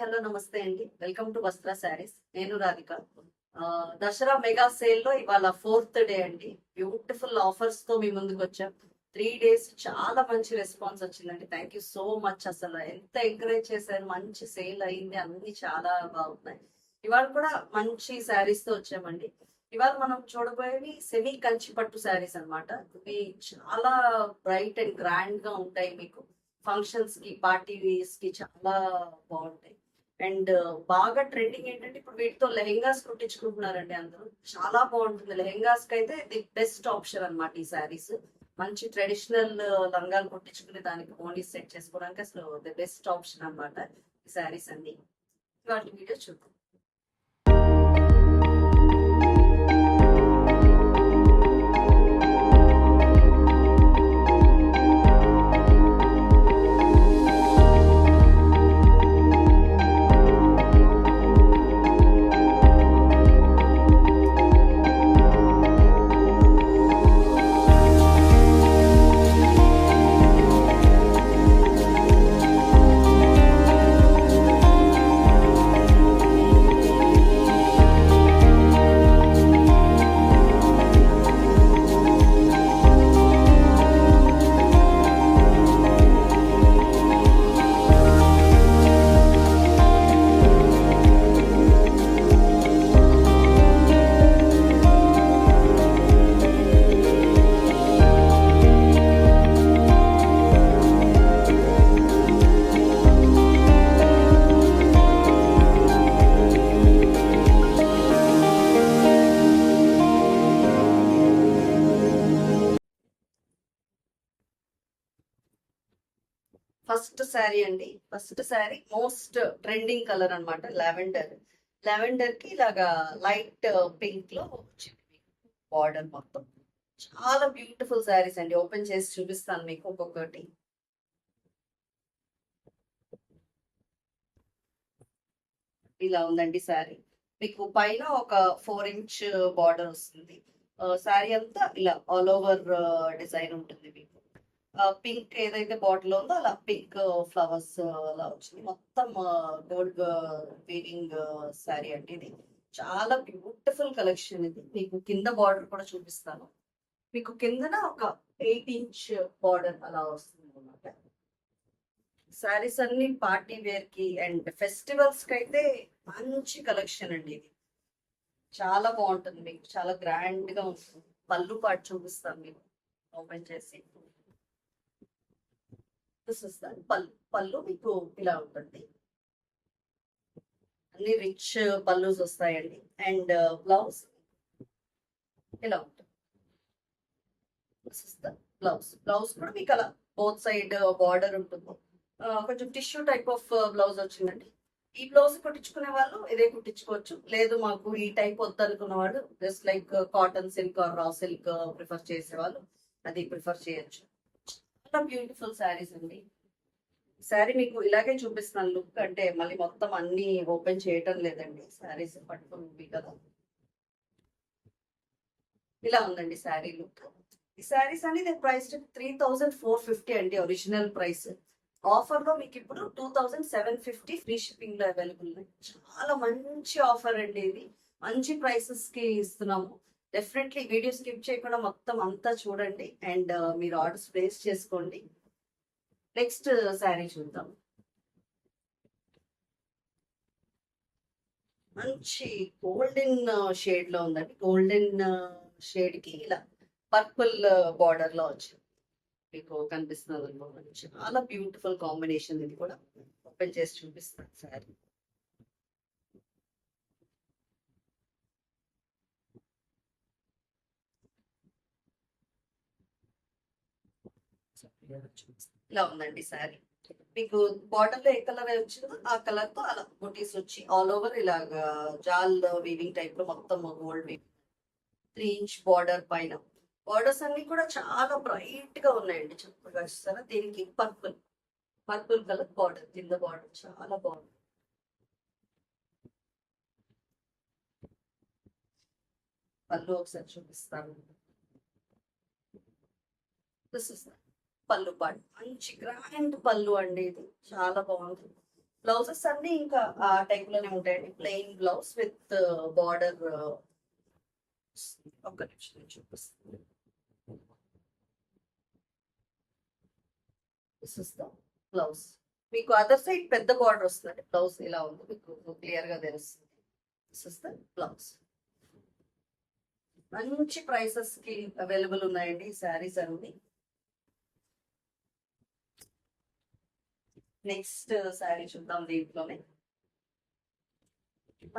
Hello నమస్తే అండి. Welcome to వస్త్ర శారీస్. నేను రాధిక. దసరా మెగా సేల్ లో ఇవాళ 4th డే అండి. బ్యూటిఫుల్ ఆఫర్స్ తో మీ ముందుకు వచ్చాం. 3 days చాలా మంచి రెస్పాన్స్ వచ్చిందండి. Thank you so much. అసలు ఎంత ఎంకరేజ్ చేశారు, మంచి సేల్ అయింది, అన్ని చాలా బాగున్నాయి. ఇవాళ కూడా మంచి శారీస్ తో వచ్చామండి. ఇవాళ మనం చూడబోయేవి సెమీ కంచి పట్టు శారీస్ అన్నమాట. ఇవి చాలా బ్రైట్ అండ్ గ్రాండ్ గా ఉంటాయి. మీకు ఫంక్షన్స్ కి, పార్టీ వేస్ కి చాలా బాగుంటాయి. అండ్ బాగా ట్రెండింగ్ ఏంటంటే ఇప్పుడు వీటితో లెహెంగాస్ కుట్టించుకుంటున్నారండి అందరూ. చాలా బాగుంటుంది. లెహెంగాస్ కి అయితే ది బెస్ట్ ఆప్షన్ అన్నమాట ఈ శారీస్. మంచి ట్రెడిషనల్ లంగాలు కుట్టించుకుని దానికి ఓన్లీ సెట్ చేసుకోవడానికి అసలు ది బెస్ట్ ఆప్షన్ అన్నమాట ఈ శారీస్ అన్ని. వాటి వీడియో చూద్దాం. ఫస్ట్ శారీ అండి. First sari most trending colour అన్నమాట. లావెండర్. లావెండర్ కి ఇలాగా లైట్ పింక్ లో వచ్చింది బార్డర్ మొత్తం. చాలా బ్యూటిఫుల్ శారీస్ అండి. ఓపెన్ చేసి చూపిస్తాను మీకు ఒక్కొక్కటి. ఇలా ఉందండి శారీ. మీకు పైన ఒక 4 inch బార్డర్ వస్తుంది. శారీ అంతా ఇలా ఆల్ ఓవర్ డిజైన్ ఉంటుంది మీకు. పింక్ ఏదైతే బాటిల్ ఉందో అలా పింక్ ఫ్లవర్స్ అలా వచ్చింది. మొత్తం గోల్డ్ వీవింగ్ శారీ అంటే ఇది చాలా బ్యూటిఫుల్ కలెక్షన్. ఇది మీకు కింద బార్డర్ కూడా చూపిస్తాను. మీకు కిందన ఒక 8 inch బార్డర్ అలా వస్తుంది అనమాట. శారీస్ అన్ని పార్టీ వేర్ కి అండ్ ఫెస్టివల్స్ కి అయితే మంచి కలెక్షన్ అండి. ఇది చాలా బాగుంటుంది. మీకు చాలా గ్రాండ్ గా ఉంటుంది. పళ్ళు పాటు చూపిస్తాను మీకు ఓపెన్ చేసి. పళ్ళు మీకు ఇలా ఉంటుంది. అన్ని రిచ్ పళ్ళుస్ వస్తాయండి. అండ్ బ్లౌజ్ ఇలా ఉంటుంది. బ్లౌజ్ కూడా మీకు అలా బోత్ సైడ్ బార్డర్ ఉంటుంది. కొంచెం టిష్యూ టైప్ ఆఫ్ బ్లౌజ్ వచ్చిందండి. ఈ బ్లౌజ్ కుట్టించుకునే వాళ్ళు ఇదే కుట్టించుకోవచ్చు. లేదు మాకు ఈ టైప్ వద్దు అనుకున్న వాళ్ళు just like cotton silk raw silk prefer చేసే వాళ్ళు అది ప్రిఫర్ చేయొచ్చు. చాలా బ్యూటిఫుల్ శారీస్ అండి. శారీ మీకు ఇలాగే చూపిస్తున్నాను లుక్. అంటే మళ్ళీ మొత్తం అన్ని ఓపెన్ చేయటం లేదండి. శారీస్ పట్టుకుంది కదా. ఇలా ఉందండి శారీ లుక్. ఈ శారీస్ అనేది ప్రైస్ 3450 అండి ఒరిజినల్ ప్రైస్. ఆఫర్ లో మీకు ఇప్పుడు 2750 ఫ్రీ షిప్పింగ్ లో అవైలబుల్. చాలా మంచి ఆఫర్ అండి ఇది. మంచి ప్రైసెస్ కి ఇస్తున్నాము. డెఫినెట్లీ వీడియో స్కిప్ చేయకుండా మొత్తం అంతా చూడండి అండ్ మీరు ఆర్డర్స్ ప్లేస్ చేసుకోండి. నెక్స్ట్ శారీ చూద్దాం. మంచి గోల్డెన్ షేడ్ లో ఉందండి. గోల్డెన్ షేడ్ కి ఇలా పర్పుల్ బార్డర్ లో వచ్చింది. మీకు కనిపిస్తున్నది అనుకోండి. చాలా బ్యూటిఫుల్ కాంబినేషన్. ఇది కూడా ఓపెన్ చేసి చూపిస్తాను శారీ. ఇలా ఉందండి శారీ. మీకు బార్డర్ లో ఏ కలర్ వచ్చిందో ఆ కలర్ తో అలా బుటీస్ వచ్చి ఆల్ ఓవర్ ఇలాగా జాల్ వీవింగ్ టైప్ లో మొత్తం గోల్డ్ వీవింగ్. 3 inch బార్డర్ పైన బార్డర్స్ అన్ని కూడా చాలా బ్రైట్ గా ఉన్నాయండి. చక్కగా ఇస్తారా. దీనికి పర్పుల్ కలర్ బార్డర్ కింద బార్డర్ చాలా బాగుంది. పళ్ళు ఒకసారి చూపిస్తాను. దిస్ ఇస్ పళ్ళు పాటు మంచి గ్రాండ్ పళ్ళు అండి. ఇది చాలా బాగుంది. బ్లౌజెస్ అన్ని ఇంకా ఆ టైప్ లోనే ఉంటాయండి. Plain blouse with border. ఒక్క నిమిషం నేను చూపిస్తాను. This is the blouse. మీకు అదర్ సైడ్ పెద్ద బార్డర్ వస్తుంది. బ్లౌజ్ ఇలా ఉంది, మీకు క్లియర్ గా తెలుస్తుంది. This is the blouse. మంచి ప్రైసెస్ కి అవైలబుల్ ఉన్నాయండి ఈ శారీస్ అన్ని. నెక్స్ట్ శారీ చూద్దాం. దీంట్లోనే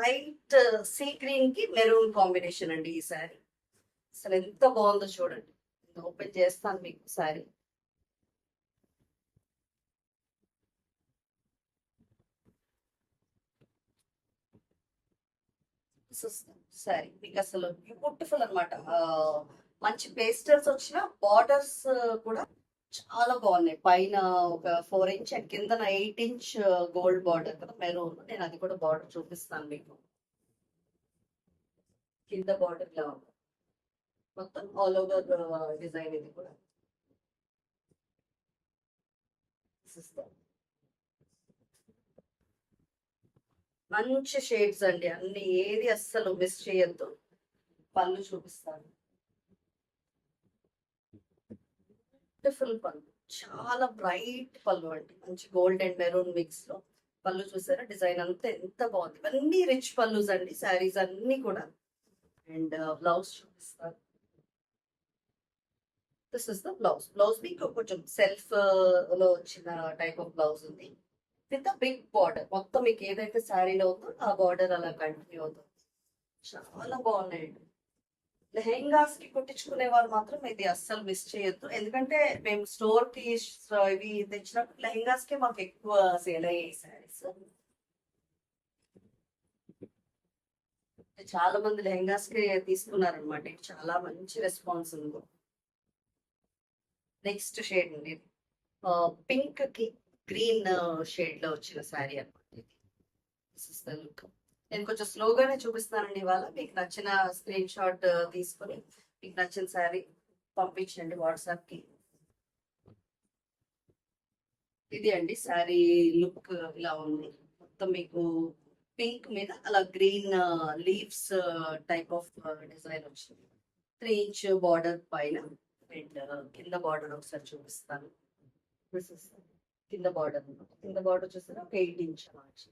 లైట్ సీ గ్రీన్ కి మెరూన్ కాంబినేషన్ అండి ఈ శారీ. అసలు ఎంత బాగుందో చూడండి. ఓపెన్ చేస్తాను మీకు శారీ. శారీ మీకు అసలు బ్యూటిఫుల్ అనమాట. మంచి పేస్టల్స్ వచ్చిన బార్డర్స్ కూడా చాలా బాగున్నాయి. పైన ఒక 4 ఇంచ్ అండ్ కింద 8 ఇంచ్ గోల్డ్ బార్డర్ కదా మెరూన్. నేను అది కూడా బార్డర్ చూపిస్తాను మీకు. కింద బార్డర్ ఇలా ఉంది, మొత్తం ఆల్ ఓవర్ డిజైన్. ఇది కూడా మంచి షేడ్స్ అండి అన్ని, ఏది అస్సలు మిస్ చేయొద్దు. పళ్ళు చూపిస్తాను. బ్యూటిఫుల్ పళ్ళు, చాలా బ్రైట్ పళ్ళు అండి. మంచి గోల్డ్ అండ్ మెరూన్ మిక్స్ లో పళ్ళు చూసారా? డిజైన్ అంతా ఎంత బాగుంది. ఇవన్నీ రిచ్ పళ్ళుస్ అండి శారీస్ అన్ని కూడా. అండ్ బ్లౌజ్ చూపిస్తాను. This is the blouse. Blouse మీకు కొంచెం సెల్ఫ్ లో వచ్చిన టైప్ ఆఫ్ బ్లౌజ్ ఉంది విత్ బిగ్ బార్డర్. మొత్తం మీకు ఏదైతే శారీలో ఉందో ఆ బార్డర్ అలా కంటిన్యూ అవుతుంది. చాలా బాగున్నాయండి. లెహెంగాస్ కి కుట్టించుకునే వాళ్ళు మాత్రం ఇది అస్సలు మిస్ చేయొద్దు. ఎందుకంటే మేము స్టోర్ కి ఇవి తెచ్చినప్పుడు లెహెంగాస్ కే మాకు ఎక్కువ సేల్ అయ్యాయి శారీస్. చాలా మంది లెహెంగాస్ కి తీసుకున్నారనమాట. చాలా మంచి రెస్పాన్స్ ఉంది. నెక్స్ట్ షేడ్ ఉంది పింక్ కి గ్రీన్ షేడ్ లో వచ్చిన శారీ అనమాట. నేను కొంచెం స్లోగానే చూపిస్తానండి ఇవాళ. మీకు నచ్చిన స్క్రీన్ షాట్ తీసుకొని మీకు నచ్చిన శారీ పంపించండి వాట్సాప్ కి. ఇది అండి శారీ లుక్ ఇలా ఉంది. మొత్తం మీకు పింక్ మీద అలా green leaves type of design వచ్చింది. 3 ఇంచ్ బార్డర్ పైన అండ్ కింద బార్డర్ ఒకసారి చూపిస్తాను. కింద బార్డర్ చూసారా? ఒక 8 ఇంచ్ మార్చి.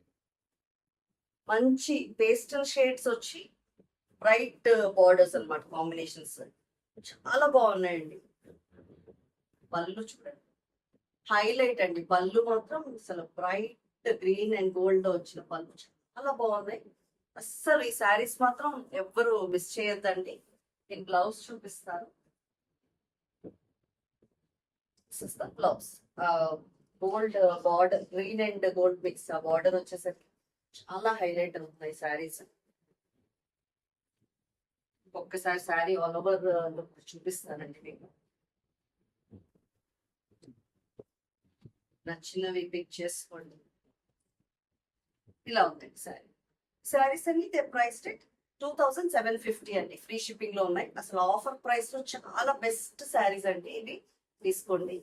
మంచి పేస్టల్ షేడ్స్ వచ్చి బ్రైట్ బార్డర్స్ అనమాట, కాంబినేషన్స్ చాలా బాగున్నాయండి. పళ్ళు చూడండి, హైలైట్ అండి. పళ్ళు మాత్రం అసలు బ్రైట్ గ్రీన్ అండ్ గోల్డ్ వచ్చిన పళ్ళు చాలా బాగున్నాయి. అస్సలు ఈ శారీస్ మాత్రం ఎవ్వరు మిస్ చేయొద్దండి. నేను బ్లౌజ్ చూపిస్తాను. Blouse gold border, green and gold mix ఆ బార్డర్ వచ్చేసరికి చాలా హైలైట్ అవుతున్నాయి శారీస్. ఒక్కసారి శారీ ఆల్ ఓవర్ లుక్ చూపిస్తానండి మీకు. నచ్చినవి పిక్ చేసుకోండి. ఇలా ఉంది శారీ. శారీస్ అన్ని ప్రైస్ రేట్ 2750 అండి. ఫ్రీ షిప్పింగ్ లో ఉన్నాయి. అసలు ఆఫర్ ప్రైస్ లో చాలా బెస్ట్ శారీస్ అండి ఇవి, తీసుకోండి.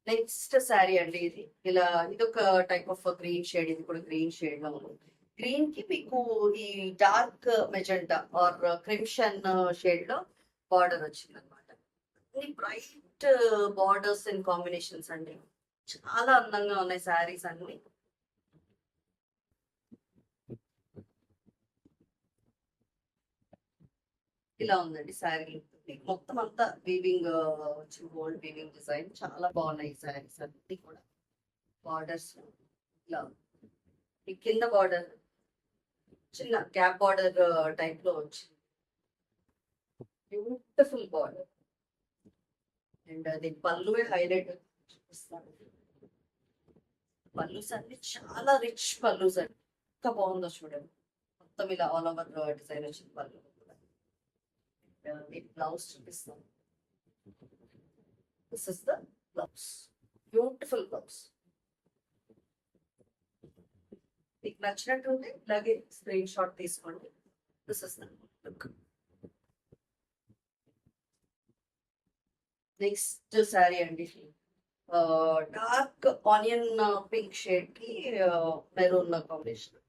నెక్స్ట్ శారీ అండి ఇది. ఇలా ఇదొక టైప్ ఆఫ్ గ్రీన్ షేడ్. ఇది కూడా గ్రీన్ షేడ్ లో ఉంది. గ్రీన్ కి మీకు ఈ dark magenta or crimson shade లో బార్డర్ వచ్చింది అనమాట. బ్రైట్ బార్డర్స్ అండ్ కాంబినేషన్స్ అండి. చాలా అందంగా ఉన్నాయి శారీస్ అన్ని. ఇలా ఉందండి శారీ. మొత్తం అంతా వీవింగ్ వచ్చి గోల్డ్ వీవింగ్ డిజైన్ చాలా బాగున్నాయి శారీస్ అన్ని కూడా. బార్డర్స్ ఇలా కింద బార్డర్ చిన్న గ్యాప్ బార్డర్ టైప్ లో వచ్చింది. బ్యూటిఫుల్ బార్డర్ అండ్ అది పళ్ళువే హైలైట్ చూపిస్తాను. పళ్ళుస్ అన్ని చాలా రిచ్ పళ్ళుస్ అండి. ఎంత బాగుందో చూడండి. మొత్తం ఇలా ఆల్ ఓవర్ డిజైన్ వచ్చింది పళ్ళు. బ్లౌజ్ చూపిస్తాను. This is the blouse. Beautiful blouse. మీకు నచ్చినట్టు ఉంటే ఇలాగే స్క్రీన్ షాట్ తీసుకోండి. This is the look. Next sari అండి. డార్క్ ఆనియన్ పింక్ షేడ్ కి మెరూన్ కాంబినేషన్.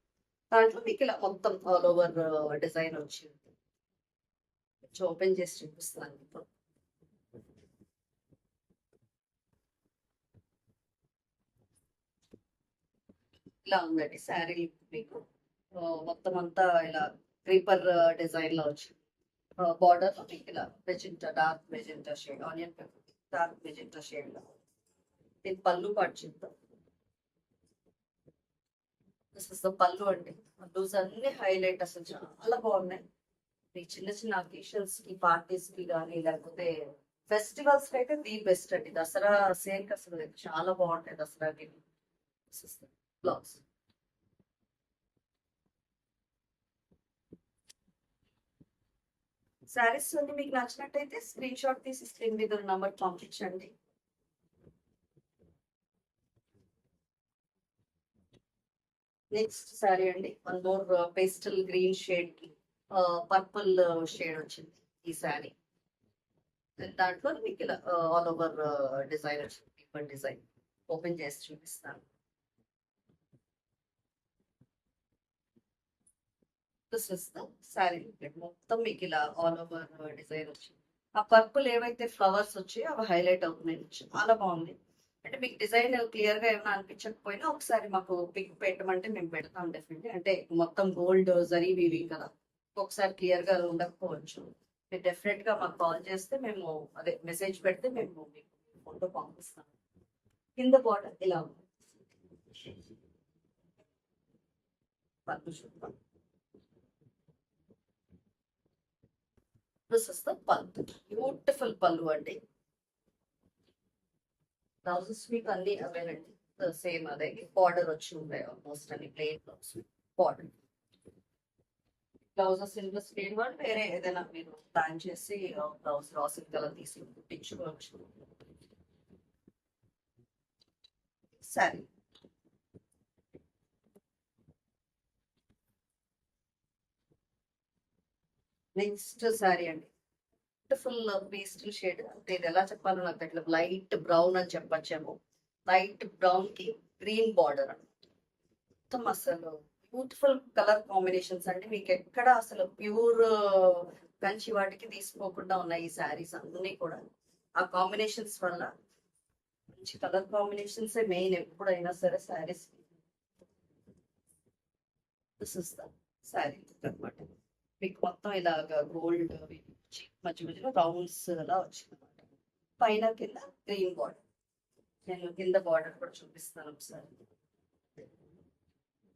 దాంట్లో మీకు ఇలా మొత్తం ఆల్ ఓవర్ డిజైన్ వచ్చింది. కొంచెం ఓపెన్ చేసి చూపిస్తాను ఇప్పుడు. ఇలా ఉందండి శారీ మీకు. మొత్తం అంతా ఇలా క్రీపర్ డిజైన్ లో వచ్చింది. బార్డర్ లో మీకు ఇలా magenta, dark magenta shade, onion dark magenta shade లో దీని పళ్ళు పాటు చూద్దాం. దిస్ ఇస్ ద పళ్ళు అండి. పళ్ళుస్ అన్ని హైలైట్, అసలు చాలా బాగున్నాయి. ఈ చిన్న చిన్న అకేషన్స్ కి, పార్టీస్ కి కానీ, లేకపోతే ఫెస్టివల్స్ కి అయితే ది బెస్ట్ అండి. దసరా సేల్ కి అసలు చాలా బాగుంటాయి దసరాకి. బ్లౌజ్ శారీస్ అన్ని మీకు నచ్చినట్టయితే స్క్రీన్ షాట్ తీసి స్క్రీన్ మీద నంబర్ పంపించండి. నెక్స్ట్ శారీ అండి, one more pastel green shade కి పర్పుల్ షేడ్ వచ్చింది ఈ శారీ. దాంట్లో మీకు ఇలా ఆల్ ఓవర్ డిజైన్ వచ్చింది, పీపర్ డిజైన్. ఓపెన్ చేసి చూపిస్తాను. This is the sari. మొత్తం మీకు ఇలా ఆల్ ఓవర్ డిజైన్ వచ్చింది. ఆ పర్పుల్ ఏవైతే ఫ్లవర్స్ వచ్చాయో అవి హైలైట్ అవుతున్నాయి. చాలా బాగుంది. అంటే మీకు డిజైన్ క్లియర్ గా ఏమైనా అనిపించకపోయినా ఒకసారి మాకు పిక్ పెట్టమంటే మేము పెడతాం డెఫినెట్లీ. అంటే మొత్తం గోల్డ్ జరీ వీవి కదా, ఒకసారి క్లియర్ గా ఉండకపోవచ్చు. మీరు డెఫినెట్ గా మాకు కాల్ చేస్తే మేము, అదే మెసేజ్ పెడితే మేము మీకు ఫోటో పంపిస్తాం. కింద బార్డర్ ఇలా ఉంది. పళ్ళు చూద్దాం. దిస్ ఇస్ ద పళ్ళు. బ్యూటిఫుల్ పళ్ళు అండి. బ్లౌజెస్ మీకు అన్ని అవేనండి, సేమ్ అదే బార్డర్ వచ్చి ఉంటాయి. ఆల్మోస్ట్ అన్ని plain blouse border. Blouses interest లేని వాళ్ళు వేరే ఏదైనా మీరు ప్లాన్ చేసి బ్లౌజ్ రాసిల్ కలర్ తీసి కుట్టించుకోవచ్చు. సరే, నెక్స్ట్ శారీ అండి. Beautiful pastel shade. అంటే ఇది ఎలా చెప్పాలో నాకు ఇట్లా లైట్ బ్రౌన్ అని చెప్పచ్చేమో. లైట్ బ్రౌన్ కి గ్రీన్ బార్డర్ అని మొత్తం అసలు బ్యూటిఫుల్ కలర్ కాంబినేషన్స్ అండి. మీకు ఎక్కడ అసలు ప్యూర్ కంచి వాటికి తీసుకోకుండా ఉన్నాయి ఈ శారీస్ అన్ని కూడా. ఆ కాంబినేషన్స్ వల్ల మంచి కలర్ కాంబినేషన్స్ మెయిన్ ఎప్పుడైనా సరే saris. This is the sari అనమాట. మీకు మొత్తం ఇలాగా గోల్డ్ మధ్య మధ్యలో రౌండ్స్ అలా వచ్చింది అనమాట. పైన కింద గ్రీన్ బార్డర్. నేను కింద బార్డర్ కూడా చూపిస్తాను ఒకసారి.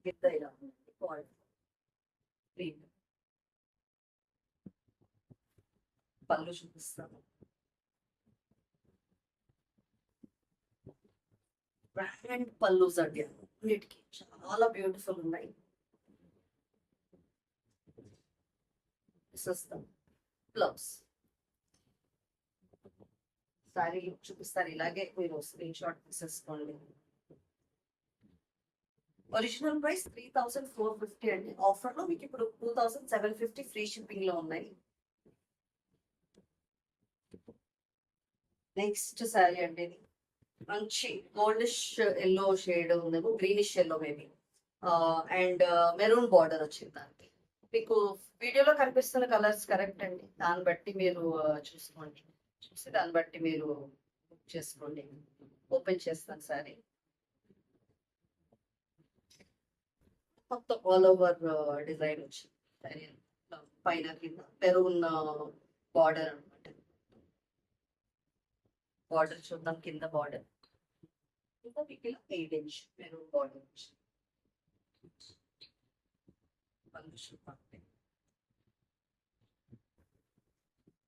కింద ఇలా బార్డర్ గ్రీన్. పళ్ళు చూపిస్తాను. బ్రాండ్ పళ్ళుస్ అండి అన్నిటికీ చాలా బ్యూటిఫుల్ ఉన్నాయి. బ్లౌజ్ సారీ లుక్ చూపిస్తారు. ఇలాగే మీరు స్క్రీన్ షాట్ తీసేసుకోండి. ఒరిజినల్ ప్రైస్ 3450 అండి. ఆఫర్ లో మీకు ఇప్పుడు 2750 ఫ్రీ షిప్పింగ్ లో ఉన్నాయి. నెక్స్ట్ శారీ అండి, మంచి గోల్డిష్ ఎల్లో షేడ్ ఉంది, greenish yellow maybe, and maroon border వచ్చింది దానికి. మీకు వీడియోలో కనిపిస్తున్న కలర్స్ కరెక్ట్ అండి. దాన్ని బట్టి మీరు చూసుకోండి. చూసి దాన్ని బట్టి మీరు బుక్ చేసుకోండి. ఓపెన్ చేస్తాను సారీ. మొత్తం ఆల్ ఓవర్ డిజైన్ వచ్చింది సారీ. పైన కింద మెరూన్ బార్డర్ అనమాట. బార్డర్ చూద్దాం. కింద బార్డర్ కింద మీకు 8 ఇంచ్ మెరూన్ బార్డర్ వచ్చింది.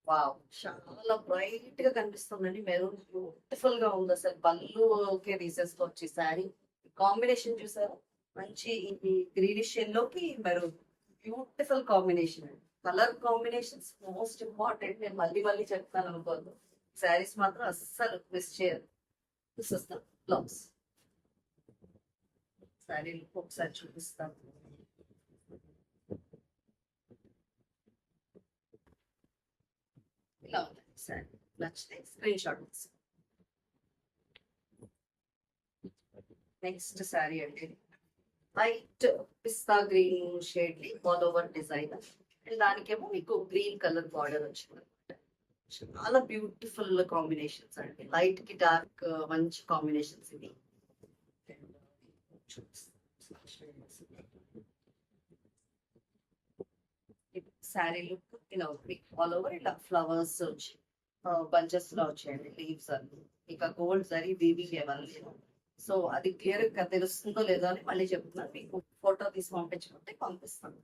వావ్, చాలా బ్రైట్ గా కనిపిస్తుందండి. మెరూన్ బ్యూటిఫుల్ గా ఉంది. అసలు పళ్ళు ఓకే తీసేసుకోవచ్చు. ఈ శారీ కాంబినేషన్ చూసారా, మంచి గ్రీనిష్ ఎల్లోకి మెరూన్, బ్యూటిఫుల్ కాంబినేషన్ అండి. Colour combinations most important. నేను మళ్ళీ మళ్ళీ చెప్తాను అనుకోద్దు, శారీస్ మాత్రం అస్సలు మిస్ చేయరు. This is the blouse. Sari ఒకసారి చూపిస్తాను. ఇలా ఉంది శారీ. నచ్చితే స్క్రీన్ షాట్ తీసి నెక్స్ట్ శారీ అండి, light pista green shade all over design, and దానికేమో మీకు గ్రీన్ కలర్ బార్డర్ వచ్చింది. చాలా బ్యూటిఫుల్ కాంబినేషన్స్ అండి, లైట్ కి డార్క్ మంచి కాంబినేషన్స్ ఇది. శారీ లుక్ ఇలా ఆల్ ఓవర్ ఇలా ఫ్లవర్స్ వచ్చి బంచెస్ లో వచ్చాయండి, లీవ్స్ అన్ని ఇంకా గోల్డ్ జరీ వీవింగ్ ఏమన్నా. సో అది క్లియర్ గా తెలుస్తుందో లేదో అని మళ్ళీ చెప్తున్నాను, మీకు ఫోటో తీసి పంపించుకుంటే పంపిస్తాను.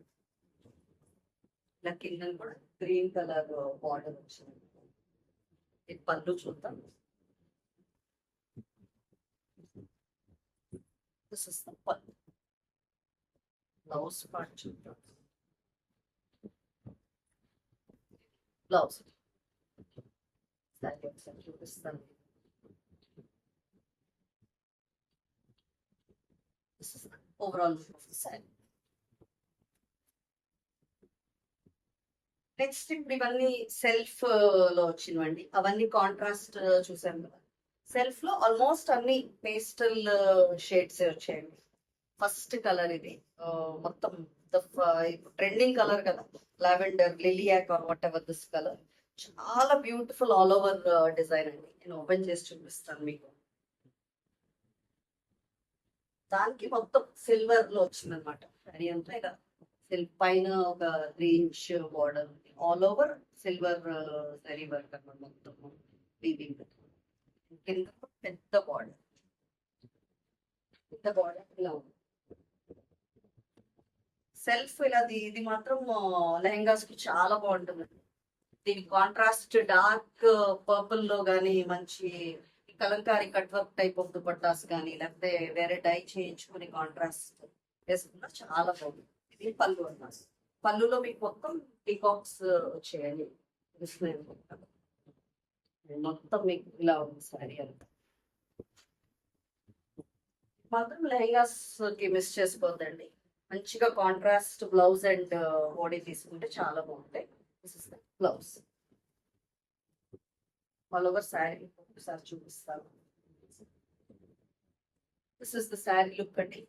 ఇలా కింద కూడా గ్రీన్ కలర్ బార్డర్ వచ్చింది. ఇది పళ్ళు చూద్దాం. దిస్ ఇస్ ద పళ్ళు. బ్లౌజ్ పార్ట్ చూద్దాం. బ్లౌజ్ శారీ ఒకసారి చూపిస్తాను. ఓవరాల్ శారీ. నెక్స్ట్ ఇప్పుడు ఇవన్నీ సెల్ఫ్ లో వచ్చినవండి, అవన్నీ కాంట్రాస్ట్ చూసాం కదా. సెల్ఫ్ లో ఆల్మోస్ట్ అన్ని పేస్టల్ షేడ్స్ వచ్చాయండి. ఫస్ట్ కలర్ ఇది మొత్తం ట్రెండింగ్ కలర్ కదా, lavender lilac or whatever this colour. చాలా బ్యూటిఫుల్ ఆల్ ఓవర్ డిజైన్ అండి. నేను ఓపెన్ చేసి చూపిస్తాను మీకు. దానికి మొత్తం సిల్వర్ లో వచ్చింది అనమాట శారీ అంతా. ఇలా పైన ఒక greenish border all over silver zari work అన్నమాట మొత్తం వీవింగ్. కింద పెద్ద బార్డర్, పెద్ద బార్డర్ ఇలా ఉంది. సెల్ఫ్ ఇలా ఇది మాత్రం లెహంగాస్ కి చాలా బాగుంటుంది. దీని కాంట్రాస్ట్ డార్క్ పర్పుల్ లో గానీ, మంచి Kalamkari cut work type of dupattas కానీ, లేకపోతే వేరే డై చేయించుకుని కాంట్రాస్ట్ వేసుకున్నా చాలా బాగుంది. ఇది పళ్ళు అన్నమాట. పళ్ళులో మీకు మొత్తం పీకాక్స్ వచ్చేయండి, మొత్తం మీకు ఇలా ఉంది సారీ అంతా. మాత్రం లెహంగాస్ కి మిస్ చేసుకోవద్దండి, మంచిగా కాంట్రాస్ట్ బ్లౌజ్ అండ్ బాడీ తీసుకుంటే చాలా బాగుంటాయి. This is the blouse. All over sari ఒకసారి చూపిస్తాను. This is the sari look అండి.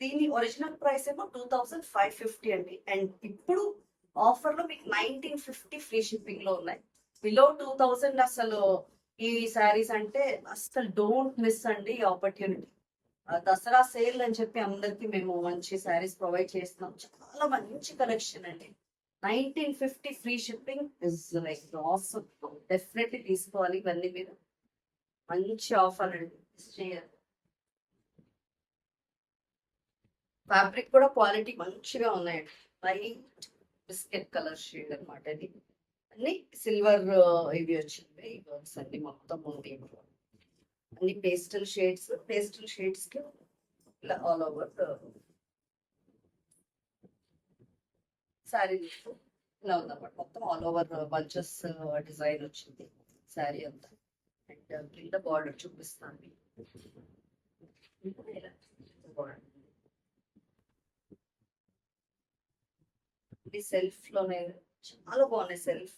దీని ఒరిజినల్ ప్రైస్ ఏమో 2550 అండి, అండ్ ఇప్పుడు ఆఫర్ లో మీకు 1950 ఫ్రీ షిప్పింగ్ లో ఉన్నాయి. బిలో 2000 అసలు ఈ శారీస్ అంటే అసలు డోంట్ మిస్ అండి ఈ ఆపర్చునిటీ. దసరా సేల్ అని చెప్పి అందరికి మేము మంచి శారీస్ ప్రొవైడ్ చేస్తున్నాం. చాలా మంచి కలెక్షన్ అండి. 1950 free shipping is like awesome. Definitely తీసుకోవాలి ఇవన్నీ మీరు. మంచి ఆఫర్ అండి. ఫ్యాబ్రిక్ కూడా క్వాలిటీ మంచిగా ఉన్నాయండి. లైట్ బిస్కెట్ కలర్ షేడ్ అనమాట ఇది. అన్ని సిల్వర్ ఇవి వచ్చింది వర్క్స్ అన్ని మొత్తం ఉంది. అన్ని పేస్టల్ షేడ్స్ కి ఇలా ఆల్ ఓవర్ శారీ ఇలా ఉందన్నమాట. మొత్తం ఆల్ ఓవర్ బంచెస్ డిజైన్ వచ్చింది శారీ అంతా. అండ్ కింద బార్డర్ చూపిస్తాను. ఇది సెల్ఫ్ లోనే చాలా బాగున్నాయి. సెల్ఫ్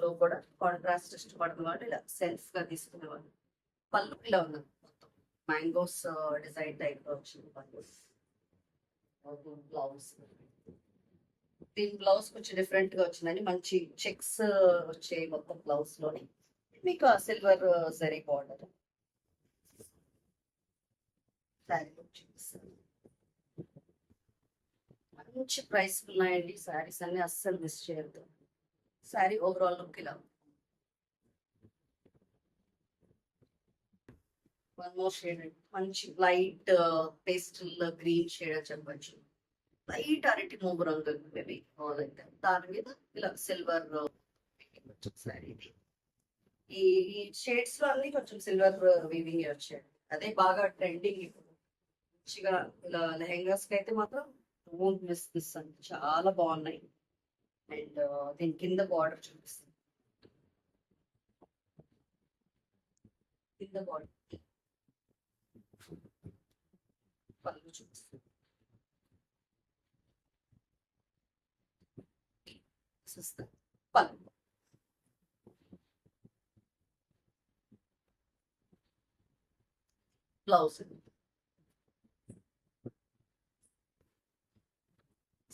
లో కూడా కాంట్రాస్ట్ ఇష్టపడుతున్న వాళ్ళు ఇలా సెల్ఫ్ గా తీసుకునేవాళ్ళు. పళ్ళు ఇలా ఉంది, మొత్తం మ్యాంగోస్ డిజైన్ టైప్ లో వచ్చింది పళ్ళు. బ్లౌజ్, దీని బ్లౌజ్ కొంచెం డిఫరెంట్ గా వచ్చిందండి. మంచి చెక్స్ వచ్చే మొత్తం బ్లౌజ్ లోని మీకు సిల్వర్ జరీ బార్డర్. శారీ చూపిస్తాను. మంచి ప్రైస్ ఉన్నాయండి శారీస్ అన్ని, అస్సలు మిస్ చేయొద్దు. శారీ ఓవరాల్ లుక్ ఇలా. వన్ మోర్ షేడ్, మంచి లైట్ పేస్టల్ గ్రీన్ షేడ్ అని చెప్పచ్చు. లైట్ అరటి మూగు రంగు మేబీ అయితే దాని మీద ఇలా సిల్వర్ శారీ. ఈ షేడ్స్ లో అన్ని కొంచెం సిల్వర్ వీవింగ్ వచ్చాయి, అదే బాగా ట్రెండింగ్ ఇప్పుడు. మంచిగా ఇలా లెహెంగాస్ కి అయితే మాత్రం డోంట్ మిస్ దిస్ అండి, చాలా బాగున్నాయి. అండ్ దీని కింద బార్డర్ చూపిస్తాను. కింద బార్డర్ పళ్ళు చూపిస్తాను. పళ్ళు బ్లౌజ్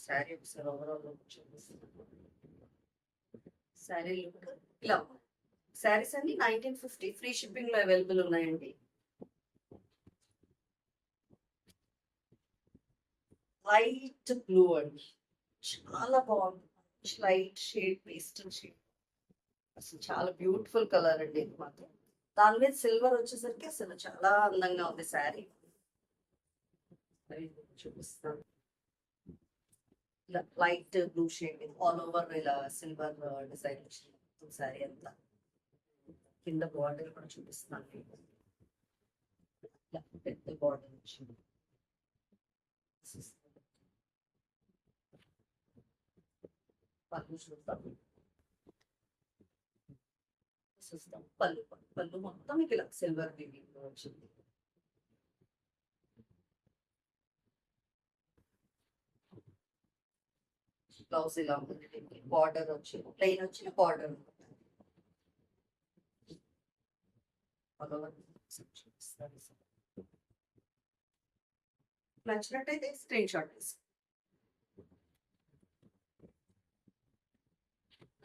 శారీ ఒకసారి ఓవరాల్ లుక్ చూపిస్తాను. శారీ లుక్ ఇలా శారీస్ అన్ని 1950 ఫ్రీ షిప్పింగ్ లో అవైలబుల్ ఉన్నాయండి. లైట్ బ్లూ అండి, చాలా బాగుంది. లైట్ షేడ్, పేస్టల్ షేడ్, అసలు చాలా బ్యూటిఫుల్ కలర్ అండి ఇది మాత్రం. దాని మీద సిల్వర్ వచ్చేసరికి అసలు చాలా అందంగా ఉంది శారీ. చూపిస్తాను. ఇలా light blue shade all over ఇలా సిల్వర్ డిజైన్ వచ్చింది శారీ అంతా. కింద బార్డర్ కూడా చూపిస్తాను. ఇలా పెద్ద బార్డర్ వచ్చింది. పళ్ళు చూద్దాం. పళ్ళు పళ్ళు మొత్తం ఇలా సిల్వర్ వీవింగ్ వచ్చింది. బ్లౌజ్ ఇలా ఉంటుంది. బార్డర్ వచ్చి ప్లెయిన్ వచ్చిన బార్డర్ నచ్చినట్టయితే స్క్రీన్ షాట్ తీసుకో.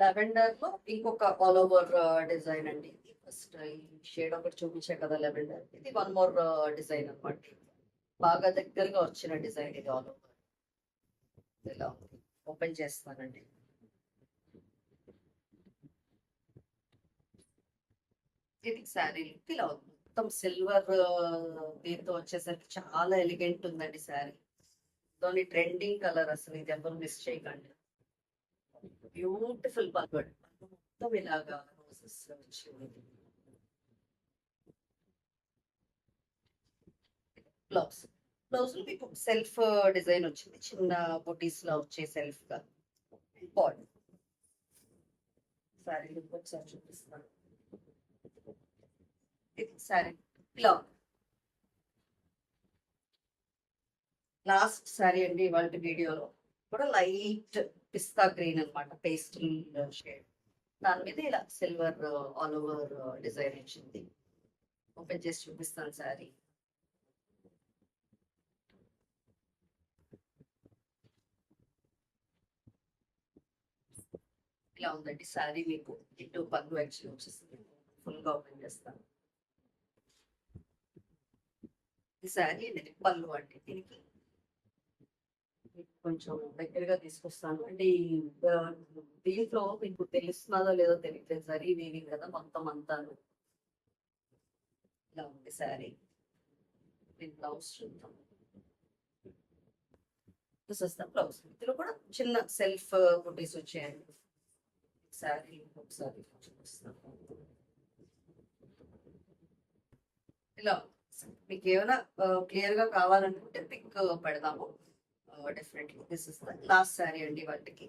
లెవెండర్ లో ఇంకొక ఆల్ ఓవర్ డిజైన్ అండి. ఫస్ట్ ఈ షేడ్ ఒకటి చూపించే కదా లెవెండర్, ఇది వన్ మోర్ డిజైన్ అనమాట. బాగా దగ్గరగా వచ్చిన డిజైన్ ఇది ఆల్ ఓవర్. ఇలా ఓపెన్ చేస్తానండి. ఇది శారీ లుక్ ఇలా ఉంది. మొత్తం సిల్వర్ దీంతో వచ్చేసరికి చాలా ఎలిగెంట్ ఉందండి శారీ. దాని ట్రెండింగ్ కలర్, అసలు ఇది ఎవరు మిస్ చేయకండి. బ్యూటిఫుల్ పల్లు మొత్తం ఇలాగా రోజెస్ వచ్చింది. బ్లౌజ్ బ్లౌజ్ మీకు సెల్ఫ్ డిజైన్ వచ్చింది, చిన్న బొటీస్ లో వచ్చే సెల్ఫ్ గా. బాడీ శారీ లుక్ ఒకసారి చూపిస్తాను. శారీ ఇలా లాస్ట్ శారీ అండి ఇవాళ వీడియోలో కూడా. లైట్ పిస్తా గ్రీన్ అనమాట, పేస్టల్ షేడ్. దాని మీద ఇలా సిల్వర్ ఆల్ ఓవర్ డిజైన్ వచ్చింది. ఓపెన్ చేసి చూపిస్తాను శారీ. ఇలా ఉందండి శారీ. మీకు ఇటు పళ్ళు యాక్చువల్లీ వచ్చేస్తుంది. ఫుల్ గా ఓపెన్ చేస్తాను. ఈ శారీ అనేది పళ్ళు అండి. దీనికి కొంచెం దగ్గరగా తీసుకొస్తాను అంటే దీంట్లో మీకు తెలుస్తున్నదో లేదో తెలియట్లేదు. సరీ వీవింగ్ కదా మొత్తం అంతా. ఇలా ఉంది శారీ. బ్లౌజ్ చూద్దాం. బ్లౌజ్ ఇందులో కూడా చిన్న సెల్ఫ్ బుటీస్ వచ్చాయండి. శారీ ఒకసారి చూపిస్తాను. ఇలా మీకు ఏమైనా క్లియర్ గా కావాలనుకుంటే పిక్ పెడదాము. Definitely this is the last sari అండి వాటికి.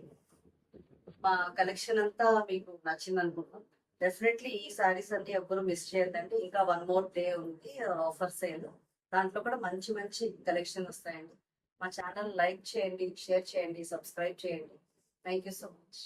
మా కలెక్షన్ అంతా మీకు నచ్చింది అనుకుంటున్నాం. డెఫినెట్లీ ఈ శారీస్ అన్ని ఎవ్వరు మిస్ చేయొద్దండి. ఇంకా వన్ మోర్ డే ఉంది ఆఫర్ సేల్. దాంట్లో కూడా మంచి మంచి కలెక్షన్ వస్తాయండి. మా ఛానల్ లైక్ చేయండి, షేర్ చేయండి, సబ్స్క్రైబ్ చేయండి. Thank you so much.